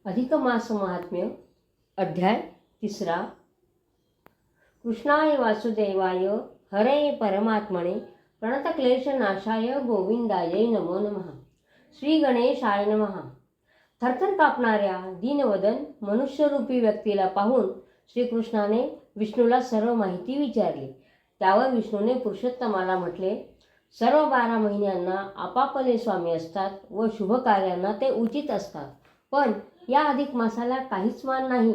अधिक मास महात्म्य अध्याय 3. कृष्णाय वासुदेवाय हरे परमात्मने प्रणतक्लेशनाशाय गोविंदाय नमो नमः. श्री गणेशाय नमः. थरथर कापणाऱ्या दीनवदन मनुष्यरूपी व्यक्तीला पाहून श्रीकृष्णाने विष्णूला सर्व माहिती विचारली. त्यावर विष्णूने पुरुषोत्तमाला म्हटले, सर्व 12 महिन्यांना आपापले स्वामी असतात व शुभ कार्यांना ते उचित असतात, पण या अधिक मासाला काहीच मान नाही.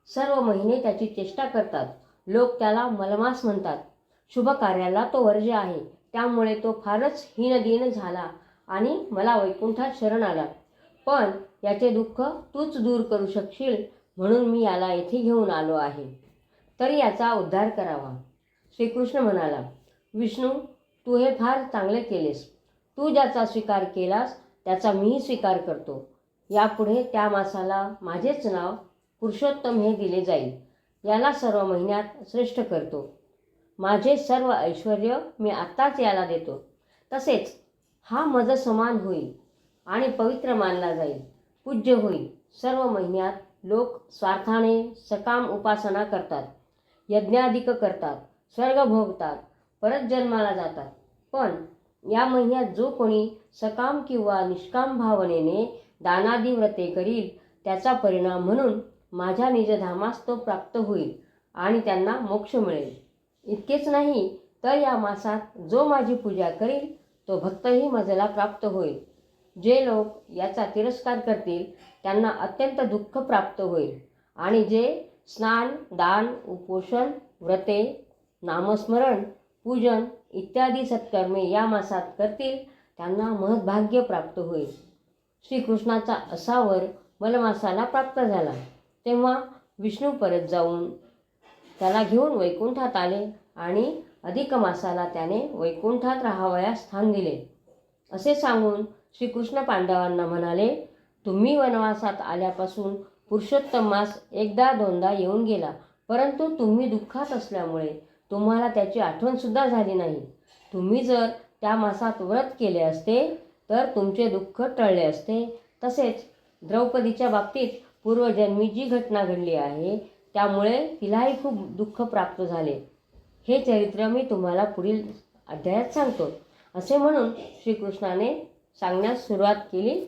सर्व महिने त्याची चेष्टा करतात. लोक त्याला मलमास म्हणतात. शुभ कार्याला तो वर्ज्य आहे, त्यामुळे तो फारच हीनदीन झाला आणि मला वैकुंठात शरण आला. पण याचे दुःख तूच दूर करू शकशील, म्हणून मी याला येथे घेऊन आलो आहे. तरी याचा उद्धार करावा. श्रीकृष्ण म्हणाला, विष्णू, तू हे फार चांगले केलेस. तू ज्याचा स्वीकार केलास त्याचा मीही स्वीकार करतो. यापुढे त्या मासाला माझेच नाव पुरुषोत्तम हे दिले जाईल. याला सर्व महिन्यात श्रेष्ठ करतो. माझे सर्व ऐश्वर्य मी आत्ताच याला देतो. तसेच हा मज समान होईल आणि पवित्र मानला जाईल, पूज्य होईल. सर्व महिन्यात लोक स्वार्थाने सकाम उपासना करतात, यज्ञाधिक करतात, स्वर्ग भोगतात, परत जन्माला जातात. पण या महिन्यात जो कोणी सकाम किंवा निष्काम भावनेने दानादी व्रते करील, त्याचा परिणाम म्हणून माझ्या निजधामास तो प्राप्त होईल आणि त्यांना मोक्ष मिळेल. इतकेच नाही, तर या मासात जो माझी पूजा करील तो भक्तही मजला प्राप्त होईल. जे लोक याचा तिरस्कार करतील त्यांना अत्यंत दुःख प्राप्त होईल. आणि जे स्नान, दान, उपोषण, व्रते, नामस्मरण, पूजन इत्यादी सत्कर्मे या मासात करतील त्यांना महद्भाग्य प्राप्त होईल. श्रीकृष्णाचा असा वर मलमासाला प्राप्त झाला. तेव्हा विष्णू परत जाऊन त्याला घेऊन वैकुंठात आले आणि अधिक मासाला त्याने वैकुंठात राहावयास स्थान दिले. असे सांगून श्रीकृष्ण पांडवांना म्हणाले, तुम्ही वनवासात आल्यापासून पुरुषोत्तम मास एकदा दोनदा येऊन गेला, परंतु तुम्ही दुःखात असल्यामुळे तुम्हाला त्याची आठवणसुद्धा झाली नाही. तुम्ही जर त्या मासात व्रत केले असते तर तुमचे दुःख टळले असते. तसेच द्रौपदीच्या बाबतीत पूर्वजन्मी जी घटना घडली आहे त्यामुळे तिलाही खूप दुःख प्राप्त झाले. हे चरित्र मी तुम्हाला पुढील अध्यायात सांगतो. असे म्हणून श्रीकृष्णाने सांगण्यास सुरुवात केली.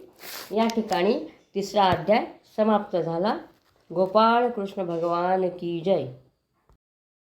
या ठिकाणी 3रा अध्याय समाप्त झाला. गोपाळ कृष्ण भगवान की जय.